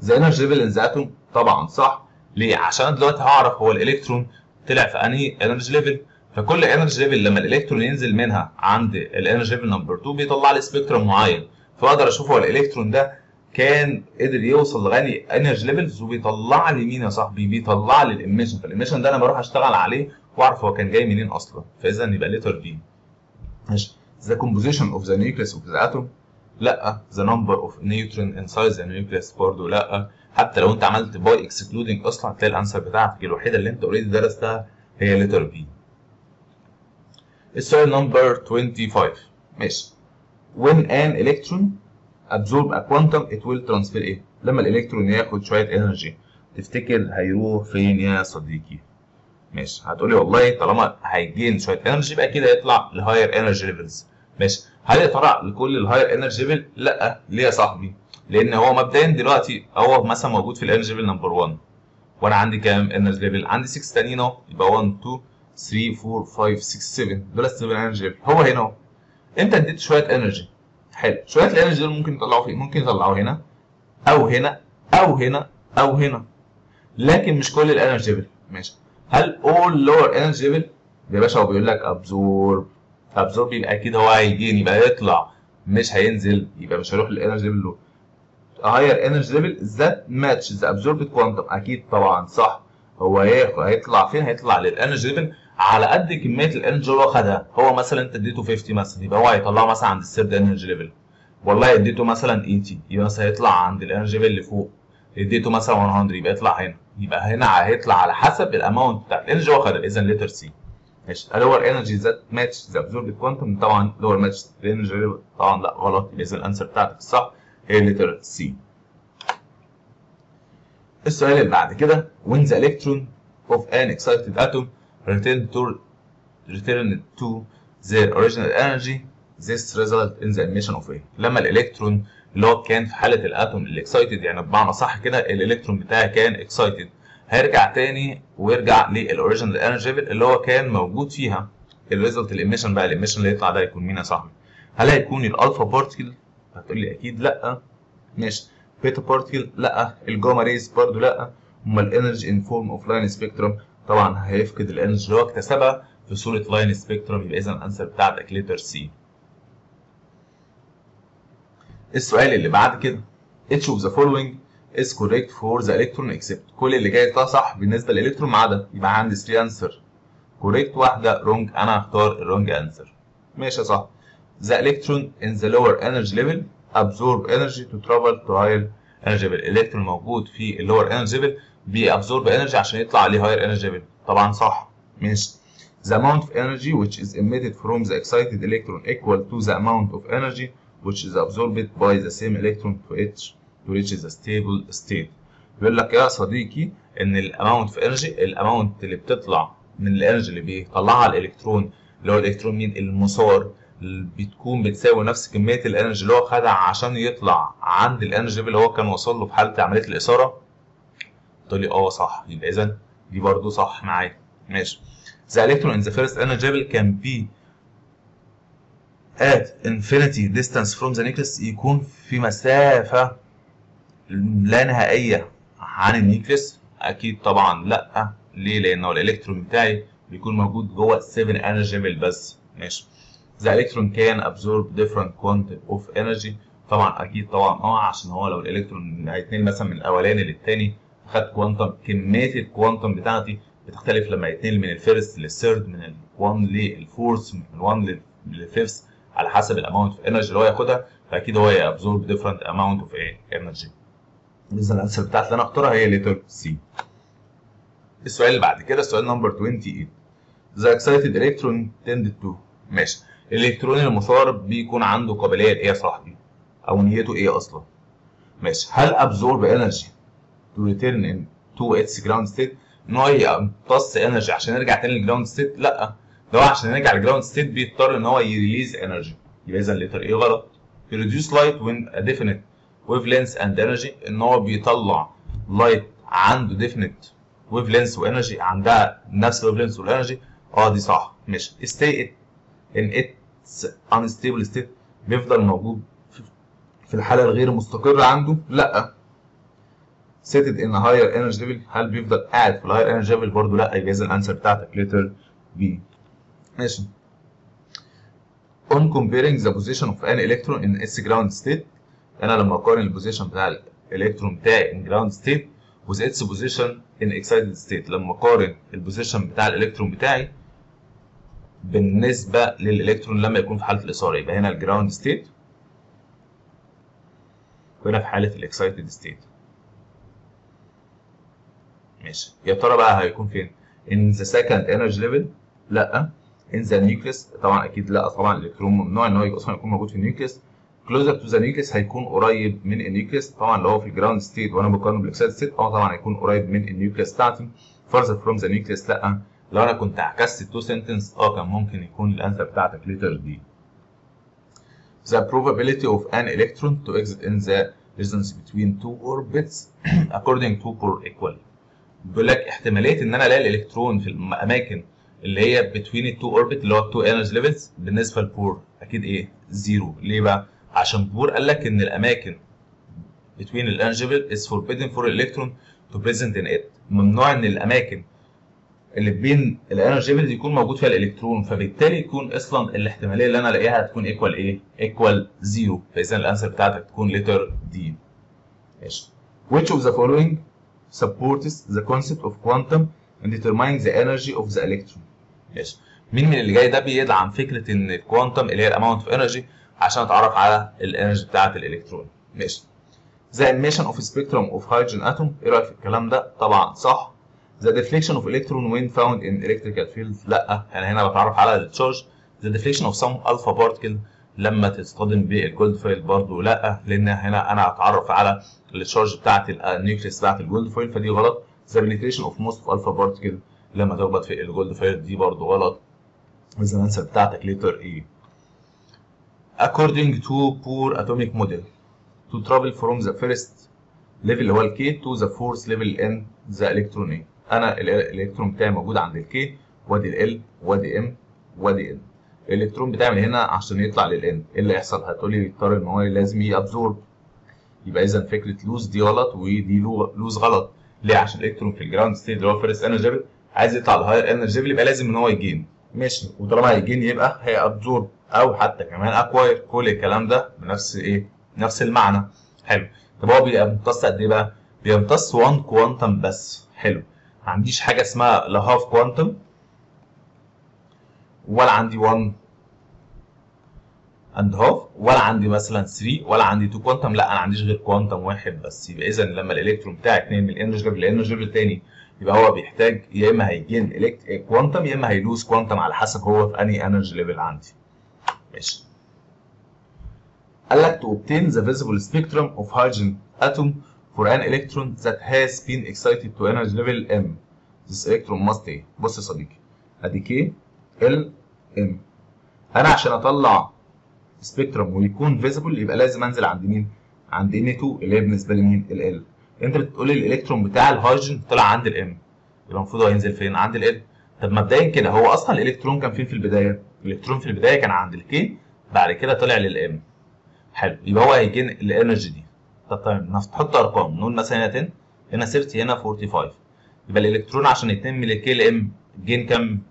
the energy level in the atom طبعا صح. ليه؟ عشان دلوقتي هعرف هو الالكترون طلع في انهي انرجي ليفل. فكل انرجي ليفل لما الالكترون ينزل منها عند الانرجي ليفل نمبر 2 بيطلع لي سبيكترم معين، فاقدر اشوف هو الالكترون ده كان قدر يوصل لغايه انرجي ليفلز، وبيطلع لي مين يا صاحبي؟ بيطلع لي الاميشن. فالاميشن ده انا بروح اشتغل عليه واعرف هو كان جاي منين اصلا. فاذا يبقى لتر بي. ماشي. The composition of the nucleus of the atom لا. The number of neutron inside the nucleus برضه لا. حتى لو انت عملت باي اكسكلودنج اصلا هتلاقي الانسر بتاعتك الوحيده اللي انت اوريدي درستها هي لتر بي. السؤال نمبر 25. ماشي. When an electron absorb a quantum it will transfer ايه؟ لما الالكترون ياخد شويه انرجي تفتكر هيروح فين يا صديقي؟ ماشي. هتقولي والله طالما هيجين شويه انرجي يبقى كده هيطلع لهاير انرجي ليفلز. ماشي. هل يا ترى لكل الهاير انرجي ليفل؟ لا. ليه يا صاحبي؟ لان هو مبدئيا دلوقتي هو مثلا موجود في الانرجي ليفل نمبر 1 وانا عندي كام انرجي ليفل؟ عندي 6 تانيين اهو. يبقى 1 2 3 4 5 6 7 دول 7 انرجي ليفل. هو هنا اهو انت اديت شويه انرجي. حلو. شويه الانرجي دول ممكن يطلعوا فين؟ ممكن يطلعوا هنا او هنا او هنا او هنا، لكن مش كل الانرجي ليفل. ماشي. هل all lower energy level؟ يا باشا هو بيقول لك absorb يبقى اكيد هو هيجين، يبقى يطلع مش هينزل، يبقى مش هيروح للانرجي ليفل له. higher energy level that match the absorbed quantum اكيد طبعا صح. هو هيطلع فين؟ هيطلع للانرجي ليفل على قد كميه الانرجي اللي هو خدها. هو مثلا انت اديته 50 مثلا يبقى هو هيطلعه مثلا عند الثيرد انرجي ليفل. والله اديته مثلا 80 يبقى مثلا هيطلع عند الانرجي ليفل اللي فوق. اديته مثلا 100 يبقى يطلع هنا. يبقى هنا هيطلع على حسب الاماونت بتاع الانرجي هو خدها. اذا لتر سي. ماشي. اللور انرجي ذات ماتش ذا ابزوربد كوانتم طبعا لور ماتش الانرجي طبعا لا غلط. اذا الانسر بتاعتك الصح هي لتر سي. السؤال اللي بعد كده when the electron of an excited atom return to their original energy this result in the emission of A. لما الالكترون اللي هو كان في حاله الاتوم الاكسايتد يعني بمعنى صح كده الالكترون بتاعي كان اكسايتد هيرجع تاني ويرجع للاوريجينال انرجي ليفل اللي هو كان موجود فيها. الريزلت الاميشن بقى الاميشن اللي يطلع ده هيكون مين يا صاحبي؟ هل هيكون الالفا بارتكل؟ هتقول لي اكيد لا. ماشي. بيتا بارتكل لا. الجاما ريز برضه لا. امال الانرجي ان فورم اوف لاين سبيكترم طبعا هيفقد الانرجي اللي هو اكتسبها في صوره لاين سبيكترم. يبقى اذا الانسر بتاعتك لتر سي. السؤال اللي بعد كده each of the following is correct for the electron except كل اللي جاي ده صح بالنسبه للالكترون ما عدا. يبقى عندي 3 انسر correct واحده wrong. انا هختار الرونج انسر. ماشي يا صاحبي. the electron in the lower energy level absorb energy to travel to higher energy level. الالكترون موجود في اللور energy level بيابزورب energy عشان يطلع عليه higher energy level. طبعا صح. ماشي. the amount of energy which is emitted from the excited electron equal to the amount of energy which is absorbed by the same electron to reach the stable state. بيقول لك يا صديقي ان الاماونت في انرجي الاماونت اللي بتطلع من الانرجي اللي بيطلعها الالكترون اللي هو الالكترون مين المسار بتكون بتساوي نفس كميه الانرجي اللي هو خدها عشان يطلع عند الانرجي اللي هو كان وصل له في حاله عمليه الاثاره. تقول لي اه صح. يبقى اذا دي برضو صح معايا. ماشي. The electron in the first energy level can be at infinity distance from the nucleus يكون في مسافة لا نهائية عن النيوكليس. أكيد طبعا لأ. ليه؟ لأنه الإلكترون بتاعي بيكون موجود جوه 7 energy level بس. ماشي. The electron can absorb different quantity of energy طبعا أكيد طبعا عشان هو لو الإلكترون هيتنقل مثلا من الأولاني للتاني خد كوانتم كمية الكوانتم بتاعتي بتختلف لما يتنقل من الفيرست للثيرد من ال1 للفورث من ال1 للفيفث على حسب الاماونت اوف انرجي اللي هو ياخدها. فاكيد هو هيابزورب ديفرنت اماونت اوف انرجي. اذا الانسر بتاعتي اللي انا اختارها هي لتر سي. السؤال اللي بعد كده السؤال نمبر 28. ذا اكسايتد الكترون تندد تو. ماشي. الالكترون المثار بيكون عنده قابليه لايه يا صاحبي؟ او نيته ايه اصلا؟ ماشي. هل ابزورب انرجي تو ريتيرن ان تو اتس جراوند ستيت؟ ان هو يمتص انرجي عشان يرجع تاني للجراوند ستيت؟ لا. ده هو عشان يرجع للجراوند ستيت بيضطر ان هو يريليز انرجي. يبقى اذا الليتر ايه غلط. يريديوس لايت وين ا ديفينيت ويف لينث اند انرجي ان هو بيطلع لايت عنده ديفينيت ويف لينث وانرجي عندها نفس الويف لينث والانرجي. دي صح. ماشي. stay in its unstable state بيفضل موجود في الحاله الغير مستقره عنده. لا. سيتد ان هاير انرجي ليفل، هل بيفضل قاعد في الهاير انرجي ليفل؟ برضه لا، يبقى اذا الانسر بتاعتك لتر بي. ماشي. on comparing the position of an electron in its ground state، انا لما اقارن البوزيشن بتاع الالكترون بتاعي in ground state with its position in excited state، لما اقارن البوزيشن بتاع الالكترون بتاعي بالنسبه للالكترون لما يكون في حاله الاثاره، يبقى هنا الجراوند ستيت وهنا في حاله الاكسايتد ستيت. ماشي. يا ترى بقى هيكون فين؟ in the second energy level؟ لا. in the nucleus؟ طبعا اكيد لا، طبعا الالكترون ممنوع ان هو اصلا يكون موجود في النيوكليس. closer to the nucleus هيكون قريب من النيوكليس، طبعا لو هو في الجراوند ستيت وانا بقارنه بالاكسايتد ستيت طبعا هيكون قريب من النيوكليس بتاعتي. further from the nucleus لا. لو انا كنت عكست التو سنتنس كان ممكن يكون الانسر بتاعتك لتر دي. The probability of an electron to exit in the distance between two orbits according to Bohr equal. بيقول لك احتماليه ان انا الاقي الالكترون في الاماكن اللي هي between التو اوربت اللي هو التو انرجي ليفلز بالنسبه لبور اكيد ايه؟ زيرو. ليه بقى؟ عشان بور قال لك ان الاماكن between الانرجي ليفل is forbidden for electron to present in it، ممنوع ان الاماكن اللي بين الانرجي ليفل يكون موجود فيها الالكترون، فبالتالي يكون اصلا الاحتماليه اللي انا الاقيها هتكون ايكوال ايه؟ ايكوال زيرو، فاذا الانسر بتاعتك تكون لتر دي. ماشي. which of the following supports the concept of quantum in determining the energy of the electron؟ ماشي. مين من اللي جاي ده بيدعم فكره ان الكوانتم اللي هي الاماونت اوف انرجي عشان اتعرف على الانرجي بتاعت الالكترون؟ ماشي. the emission of spectrum of hydrogen atom، ايه رايك في الكلام ده؟ طبعا صح. the deflection of electron when found in electrical field، لا، انا هنا بتعرف على التشارج. the deflection of some alpha particle لما تصطدم بالجولد فويل برضه لا، لان هنا انا هتعرف على التشارج بتاعت النيوكليس بتاعت الجولد فويل فدي غلط. the penetration of most of alpha particle لما تخبط في الجولد فويل دي برضه غلط. اذا الانسر بتاعتك لتر ايه. according to Bohr atomic model to travel from the first level اللي هو الكي to the fourth level in the electron ايه؟ انا الالكترون بتاعي موجود عند الكي وادي ال وادي ام وادي ان. الالكترون بتاعي من هنا عشان يطلع للان ايه اللي يحصل؟ هتقولي يضطر ان هو لازم يابزورب، يبقى اذا فكره لوز دي غلط ودي لوز غلط. ليه؟ عشان الالكترون في الجراوند ستيت اللي هو فيرست انرجي ليفل عايز يطلع لهاير انرجي ليفل يبقى لازم ان هو يجين. ماشي. وطالما هيجين يبقى هيابزورب او حتى كمان اكواير، كل الكلام ده بنفس ايه؟ نفس المعنى. حلو. طب هو بيمتص قد ايه بقى؟ بيمتص 1 كوانتم بس. حلو. ما عنديش حاجه اسمها لا هاف كوانتم ولا عندي 1 اند هاف ولا عندي مثلا 3 ولا عندي 2 كوانتم، لا انا ما عنديش غير كوانتم واحد بس. يبقى اذا لما الالكترون بتاعي اتنين من الانرجي ليفل للانرجي ليفل الثاني يبقى هو بيحتاج يا اما هيجين كوانتم يا اما هيلوز كوانتم على حسب هو في انهي انرجي ليفل عندي. ماشي. قال لك to obtain the visible spectrum of hydrogen atom for an electron that has been excited to energy level m. This electron must ايه؟ بص يا صديقي، ادي K L M. انا عشان اطلع سبيكترم ويكون فيزيبل يبقى لازم انزل عند مين؟ عند N2 اللي هي بالنسبه لمين؟ ال L. انت بتقول لي الالكترون بتاع الهيدروجين طلع عند الام، يبقى المفروض هو ينزل فين؟ عند ال L. طب مبدئيا كده هو اصلا الالكترون كان فين في البدايه؟ الالكترون في البدايه كان عند الكي، بعد كده طلع للام. حلو. يبقى هو هيجين الانرجي دي. طب تمام، نحط ارقام، نقول مثلا هنا 10 هنا 30 هنا 45. يبقى الالكترون عشان يتم من الكي لام جين كام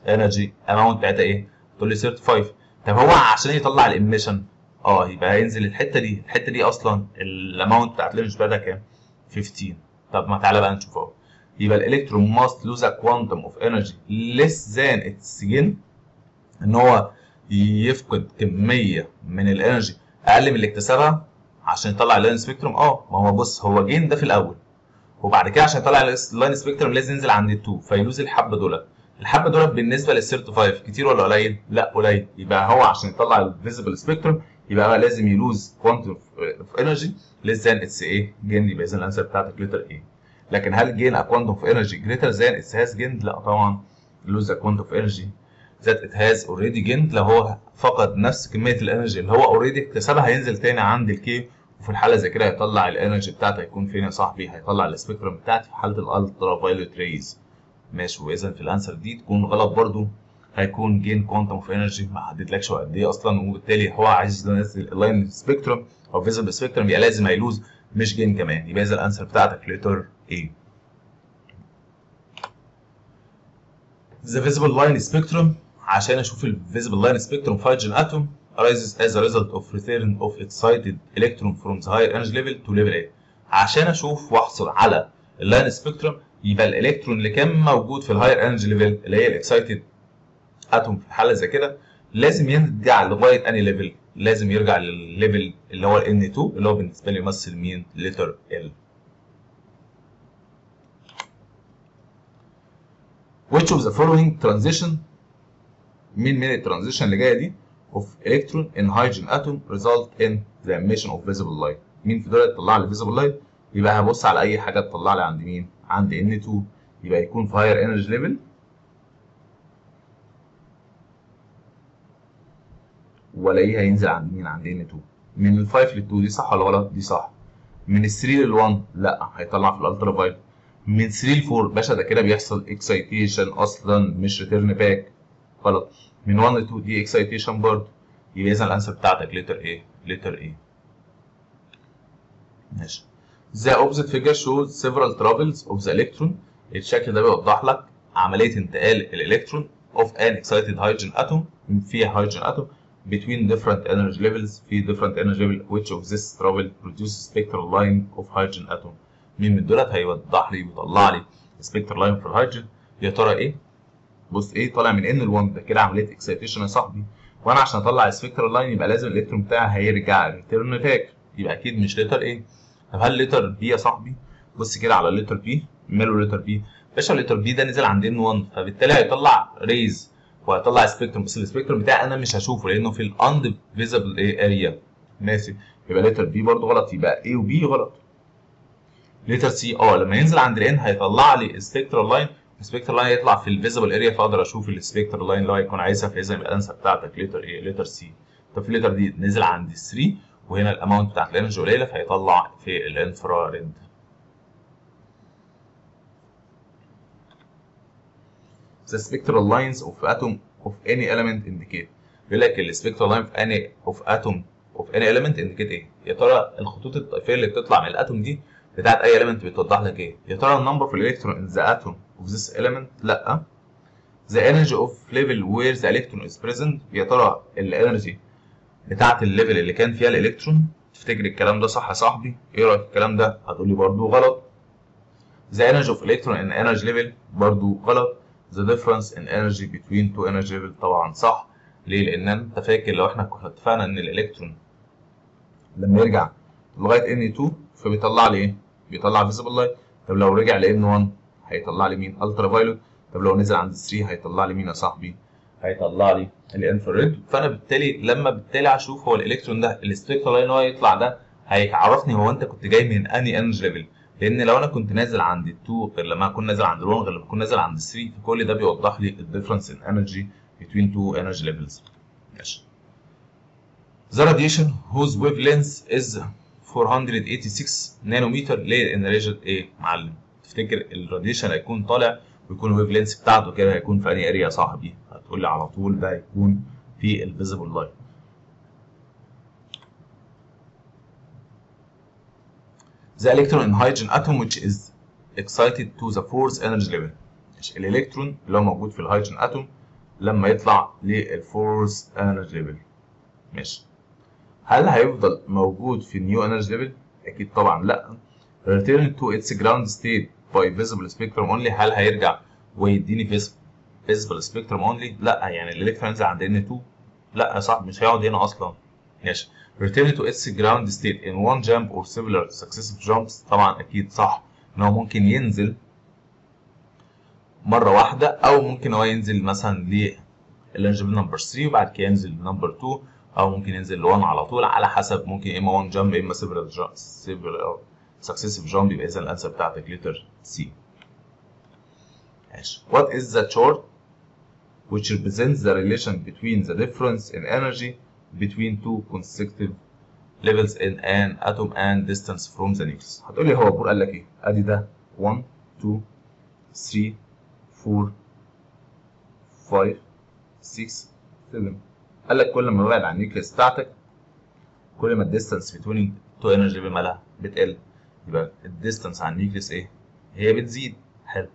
انرجي؟ اماونت بتاعتها ايه؟ تقول لي 35. طب هو عشان يطلع الاميشن يبقى هينزل الحته دي اصلا الاماونت بتاعت الانرجي بتاعتها كام؟ 15. طب ما تعالى بقى نشوف اهو. يبقى الالكترون must lose a quantum of energy less than its gain، ان هو يفقد كميه من الانرجي اقل من اللي اكتسبها عشان يطلع اللاين سبيكتروم. ما هو بص، هو جين ده في الاول وبعد كده عشان يطلع اللاين سبيكتروم لازم ينزل عند ال2 فيلوز الحبه دول. الحبه دول بالنسبه لل 35 كتير ولا قليل؟ لا قليل. يبقى هو عشان يطلع الفيزيبل سبيكتروم يبقى هو لازم يلوز كوانتم اوف انرجي ليس ذان اتس ايه؟ جين. يبقى اذا الانسر بتاعتك لتر ايه. لكن هل جين ا كوانتم اوف انرجي جريتر ذان اتس هاز جين؟ لا طبعا. لوز ا كوانتم اوف انرجي ذات ات هاز اوريدي جين، لو هو فقد نفس كميه الانرجي اللي هو اوريدي اكتسبها هينزل تاني عند الكي، وفي الحاله زي كده هيطلع الانرجي بتاعته هيكون فين يا صاحبي؟ هيطلع السبيكتروم بتاعتي في حاله الالترا فايوليت ريز. ماشي. واذا في الانسر دي تكون غلط برضو، هيكون جين كوانتم اوف انرجي ما حددلكش هو قد ايه اصلا، وبالتالي هو عايز ينزل اللاين سبيكتروم او فيزيبل سبيكتروم يبقى لازم هيلوز مش جين كمان. يبقى اذا الانسر بتاعتك لتر A. The visible line spectrum، عشان اشوف ال visible line spectrum في hydrogen atom arises as a result of return of excited electron from the higher energy level to level A. عشان اشوف واحصل على اللاين سبيكترم يبقى الالكترون اللي كان موجود في الهاير انرجي ليفل اللي هي الاكسايتد اتوم في الحاله زي كده لازم يرجع لغايه انهي ليفل؟ لازم يرجع للليفل اللي هو N2 اللي هو بالنسبه لي يمثل مين؟ لتر L. Which of the following transition، مين من الترانزيشن اللي جايه دي of electron in hydrogen atom result in the emission of visible light؟ مين في دول تطلع لي visible light؟ يبقى هبص على اي حاجه تطلع لي عند مين؟ عند N2. يبقى يكون في higher energy level والاقيه هينزل عند مين؟ عند N2. من ال 5 لل 2 دي صح ولا غلط؟ دي صح. من ال 3 لل 1 لا، هيطلع في الالترا فايلوت. من 3 ل 4 باشا ده كده بيحصل اكسايتيشن اصلا مش ريتيرن باك. غلط. من 1 ل 2 دي اكسايتيشن برضه. يبقى اذا الانسر بتاعتك لتر ايه؟ لتر ايه. ماشي. The opposite figure shows several travels of the electron. الشكل ده بيوضح لك عمليه انتقال الالكترون of an excited hydrogen atom فيها hydrogen atom between different energy levels في different energy level which of this travel produces spectral line of hydrogen atom. مين من دولت هيوضح لي ويطلع لي spectral line في الهيدروجين؟ يا ترى ايه؟ بص ايه طالع من N ل 1 ده كده عمليه اكسايتيشن يا صاحبي، وانا عشان اطلع السبكترال لاين يبقى لازم الالكترون بتاعي هيرجع ريتيرن باك، يبقى اكيد مش لتر ايه. طب هل لتر بي يا صاحبي؟ بص كده على اللتر بي. ماله لتر بي؟ باشا اللتر بي ده نزل عند N 1 فبالتالي هيطلع ريز وهيطلع سبيكتروم، بس السبيكتروم بتاعي انا مش هشوفه لانه في الاند فيزبل اريا. ماشي، يبقى لتر بي برضه غلط، يبقى A وبي غلط. لتر سي لما ينزل عند الان هيطلع لي السبيكترال لاين، السبيكترال لاين يطلع في الفيزبل اريا فاقدر اشوف السبيكترال لاين اللي هو هيكون عايزها، فاذا يبقى الانسر بتاعتك لتر ايه؟ لتر سي. طب في اللتر دي نزل عند 3 وهنا الاماونت بتاعت الانرجي قليله فهيطلع في الانفراريد. The spectral lines of atom of any element indicate. بيقول لك السبيكترال لاين في any of atom of any element indicate ايه؟ يا ترى الخطوط الطيفيه اللي بتطلع من الاتوم دي بتاعت اي element بتوضح لك ايه؟ يا ترى النمبر في الالكترون in the atom of this element؟ لا. The energy of level where the electron is present، يا ترى الانرجي بتاعت الليفل اللي كان فيها الالكترون. تفتكر الكلام ده صح يا صاحبي؟ ايه رايك في الكلام ده؟ هتقول لي برضه غلط. The energy of electron in energy level برضه غلط. The difference in energy between two energy level طبعا صح. ليه؟ لان انت فاكر لو احنا كنا اتفقنا ان الالكترون لما يرجع لغايه N2 فبيطلع لي ايه؟ بيطلع visible light. طب لو رجع ل N1 هيطلع لي مين؟ الترا فايلوت. طب لو نزل عند 3 هيطلع لي مين يا صاحبي؟ هيطلع لي الانفراريد. فانا بالتالي هشوف هو الالكترون ده السبيكترال لاين اللي هو يطلع ده هيعرفني هو انت كنت جاي من انهي انرجي ليفل، لان لو انا كنت نازل عند ال2 غير لما اكون نازل عند ال1 غير لما اكون نازل عند ال3 فكل ده بيوضح لي الديفرنس ان انرجي between two energy levels. ماشي. The radiation whose wavelength is 486 نانومتر ليه ان ريجن ايه معلم؟ تفتكر الراديشن هيكون طالع ويكون الويف لينس بتاعته كده هيكون في انهي اريا يا صاحبي؟ هتقول لي على طول ده هيكون في الفيزيبل لاين. The electron in hydrogen atom which is excited to the fourth energy level. الالكترون اللي هو موجود في الهيدروجين اتوم لما يطلع للفورث انرجي ليفل. ماشي. هل هيفضل موجود في النيو انرجي ليفل؟ اكيد طبعا لا. return to its ground state by visible spectrum only، هل هيرجع ويديني visible spectrum only؟ لا، يعني الالكترون ينزل عند N2؟ لا يا صاحبي مش هيقعد هنا اصلا. ماشي. return to its ground state in one jump or similar successive jumps، طبعا اكيد صح ان هو ممكن ينزل مره واحده او ممكن هو ينزل مثلا للانرجي نمبر 3 وبعد كده ينزل نمبر 2 او ممكن ينزل ل1 على طول على حسب، ممكن اما 1 جامب اما several successive jump. يبقى اذا الانسر بتاعتك لتر سي. ماشي. What is the chart which represents the relation between the difference in energy between two consecutive levels in an atom and distance from the nucleus؟ هتقول لي هو بور قال لك ايه؟ ادي ده 1 2 3 4 5 6 7. قال لك كل ما ببعد عن النيوكليس بتاعتك كل ما الديستانس بين تو انرجي ليفل مالها بتقل، يبقى الديستانس عن النيوكليس ايه؟ هي بتزيد. حلو.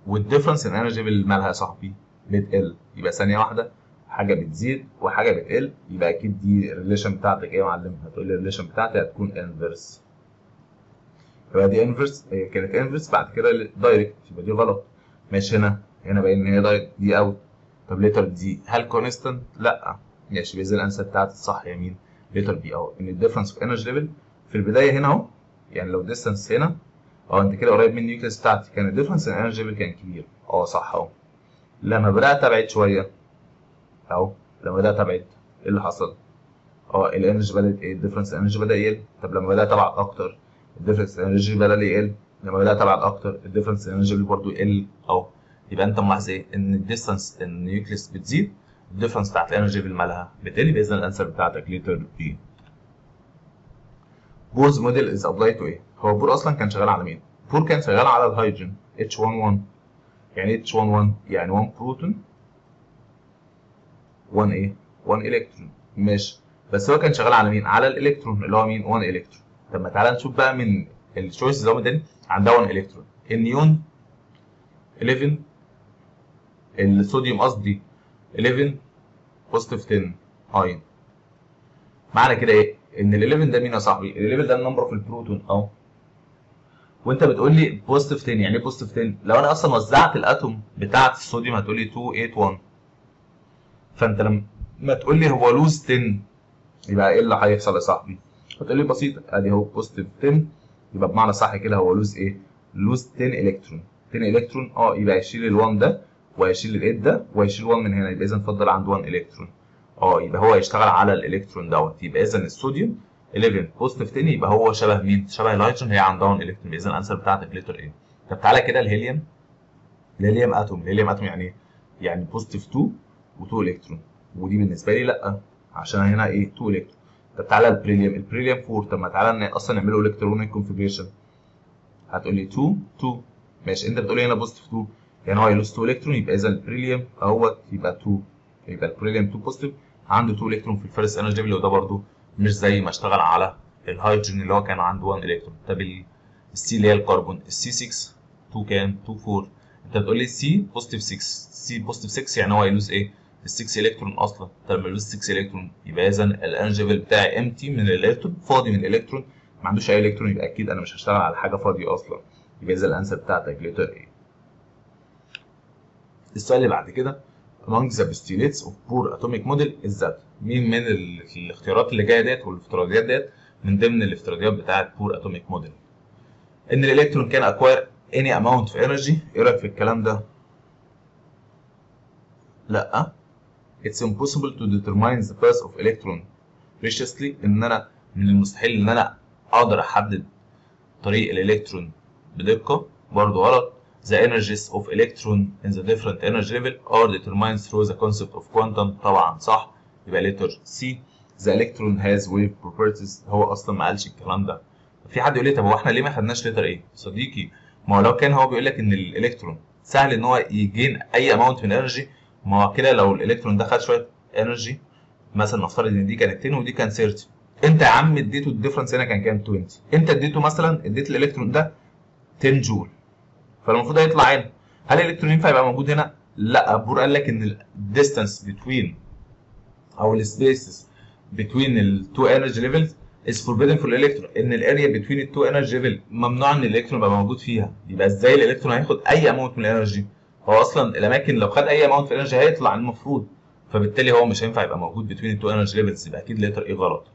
والديفرنس ان انرجي ليفل مالها يا صاحبي؟ بتقل. يبقى ثانيه واحده، حاجه بتزيد وحاجه بتقل، يبقى اكيد دي الريليشن بتاعتك ايه يا معلم؟ هتقول لي الريليشن بتاعتي هتكون انفرس. يبقى دي انفرس، هي كانت انفرس بعد كده دايركت، يبقى دي غلط. ماشي. هنا باين ان هي دايركت، دي اوت. طب ليتر دي هل كونستنت؟ لا. ماشي. يبقى الانسر بتاعتي الصح هي مين؟ ليتر بي اهو. ان الديفرنس في انرجي ليفل في البدايه هنا اهو، يعني لو ديستانس هنا انت كده قريب من النيوكليس بتاعتي، كان الديفرنس ان انرجي ليفل كان كبير. صح اهو. لما بدات ابعد شويه اهو، لما بدات ابعد ايه اللي حصل؟ الانرجي بدات ايه؟ الديفرنس انرجي بدا يقل. طب لما بدات ابعد اكتر الديفرنس انرجي بدا يقل. لما بدات ابعد اكتر الديفرنس انرجي برضه يقل اهو. يبقى انت ملاحظ ايه؟ ان الديستانس النيوكليس بتزيد، الديفرنس بتاعت الانرجي ليفل مالها بتقل. باذن الانسر بتاعتك ليتر بي. بورز موديل از ابلاي تو ايه؟ هو بور اصلا كان شغال على مين؟ بور كان شغال على الهيدروجين H11. يعني H11 يعني 1 بروتون 1 ايه؟ 1 الكترون. ماشي. بس هو كان شغال على مين؟ على الالكترون اللي هو مين؟ 1 الكترون. طب ما تعالى نشوف بقى من الشويس اللي هو مداني عندها 1 الكترون. النيون 11، الصوديوم قصدي 11 بوزيتيف 10 اين. معنى كده ايه؟ ان ال 11 ده مين يا صاحبي؟ ال 11 ده النمبر في البروتون اهو. وانت بتقول لي بوزيتيف 10، يعني ايه بوزيتيف 10؟ لو انا اصلا وزعت الاتوم بتاعت الصوديوم هتقول لي 281. فانت لما تقول لي هو لوز 10 يبقى ايه اللي هيحصل يا صاحبي؟ هتقول لي بسيطه، ادي اهو بوزيتيف 10، يبقى بمعنى صح كده هو لوز ايه؟ لوز 10 الكترون. 10 الكترون يبقى هيشيل ال1 ده وهيشيل ال8 ده وهيشيل 1 من هنا، يبقى اذا فضل عنده 1 الكترون. يبقى هو هيشتغل على الالكترون دوت. يبقى اذا الصوديوم 11 بوزيتيف 10 يبقى هو شبه مين؟ شبه الهيدروجين، هي عندها 1 الكترون. اذا الانسر بتاعتك لتر ايه؟ طب تعالى كده الهيليوم. الهيليوم اتوم يعني ايه؟ يعني بوزيتيف 2 و2 الكترون، ودي بالنسبه لي لا، عشان هنا ايه؟ 2 الكترون. طب تعالى البريليوم 4. طب ما تعالى اصلا نعمله الكترونيك كونفيجريشن. هتقول لي 2 ماشي. انت بتقول لي هنا بوزيتيف 2 يعني هو هيلوز 2 الكترون، يبقى اذا البريليوم اهوت يبقى 2، يبقى البريليوم 2 بوزيتيف عنده 2 الكترون في الفيرست انرجي ليفل، وده برده مش زي ما اشتغل على الهيدروجين اللي هو كان عنده 1 الكترون. طب السي اللي هي الكربون، السي 6 2 كام؟ 2 4. انت بتقول لي سي بوزيتيف 6، سي بوزيتيف 6 يعني هو هيلوز ايه؟ ال 6 الكترون اصلا. طب لما يلوز 6 الكترون يبقى اذا الانرجي ليفل بتاعي امتي من الالكترون، فاضي من الالكترون، ما عندوش اي الكترون، يبقى اكيد انا مش هشتغل على حاجه فاضيه اصلا. يبقى اذا الانسر بتاعتك لتر ايه. السؤال اللي بعد كده among the postulates of poor atomic model is that مين من الاختيارات اللي جايه ديت والافتراضيات ديت من ضمن الافتراضيات بتاعت poor atomic model؟ ان الالكترون كان acquire any amount of energy. ايه رايك في الكلام ده؟ لا. it's impossible to determine the path of electron preciously. ان انا من المستحيل ان انا اقدر احدد طريق الالكترون بدقه، برضه غلط. The energies of electron in the different energy level are determined through the concept of quantum. طبعا صح. يبقى letter C. The electron has wave properties. هو اصلا ما قالش الكلام ده. في حد يقول لي طب هو احنا ليه ما خدناش letter A؟ صديقي، ما هو لو كان هو بيقول لك ان الالكترون سهل ان هو يجين اي اماونت من انرجي، ما هو كده لو الالكترون ده خد شويه انرجي، مثلا نفترض ان دي كانت 10 ودي كانت 30، انت يا عم اديته الديفرنس هنا كان كام؟ 20. انت اديته مثلا اديت الالكترون ده 10 جول، فالمفروض هيطلع هنا. هل الالكترون ينفع يبقى موجود هنا؟ لا. بور قال لك ان الديستانس بتوين او السبيسز بتوين التو انرجي ليفلز از فوربيدن فور الالكترون، ان الاريا بتوين التو انرجي ليفل ممنوع ان الالكترون يبقى موجود فيها. يبقى ازاي الالكترون هياخد اي اماونت من الانرجي؟ هو اصلا الاماكن لو خد اي اماونت في الانرجي هيطلع المفروض، فبالتالي هو مش هينفع يبقى موجود بتوين التو انرجي ليفلز. يبقى اكيد لتر ايه غلط.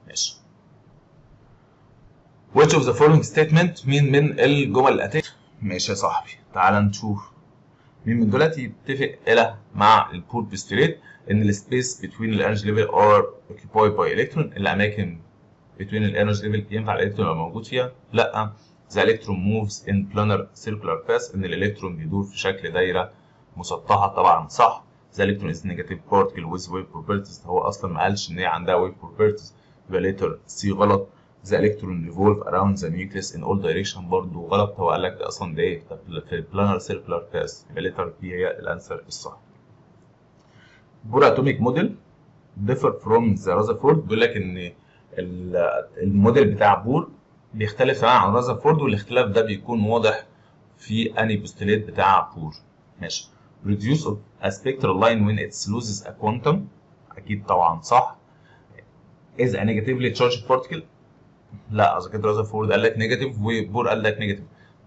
ماشي. which of the following statement مين من الجمل الاتيه؟ ماشي يا صاحبي، تعال نشوف مين من دولت يتفق الى مع البور بوستوليت ان السبيس بتوين الانرجي ليفل ار occupied by electron. الاماكن بتوين الانرجي ليفل ينفع الالكترون يبقى موجود فيها؟ لا. the electron moves in planar circular path. ان الالكترون بيدور في شكل دايره مسطحه. طبعا صح. the electron is negative particle with wave properties. هو اصلا ما قالش ان هي عندها wave properties، يبقى letter C غلط. the electron revolve around the nucleus in all direction. برضه غلط. هو قال لك ده اصلا ده ايه؟ في planar circular path. يبقى letter B هي الانسر الصح. بور اتوميك موديل differ from the Rutherford. بيقول لك ان الموديل بتاع بور بيختلف تماما عن رذرفورد، والاختلاف ده بيكون واضح في اني بوستوليت بتاع بور. ماشي. reduce of a spectral line when it loses a quantum، اكيد طبعا صح. is a negatively charged particle، لا اذا كده رذرفورد قال لك نيجاتيف وبور قال لك نيجاتيف.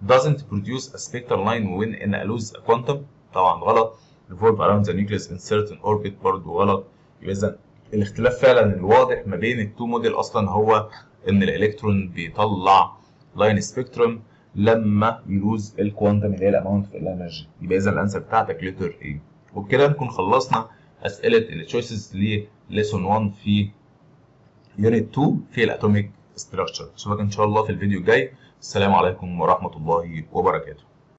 doesn't produce a spectral line when in a lose a quantum، طبعا غلط. revolve around the nucleus in certain orbit برضه غلط. يبقى اذا الاختلاف فعلا الواضح ما بين التو موديل اصلا هو ان الالكترون بيطلع لاين سبيكتروم لما يلوز الكوانتم اللي هي الاماونت في الانرجي. يبقى اذا الانسر بتاعتك لتر ايه. وبكده نكون خلصنا اسئله التشويسز لليسون 1 في يونت 2 في الاتوميك ستراكشر. اشوفك ان شاء الله في الفيديو الجاي. السلام عليكم ورحمه الله وبركاته.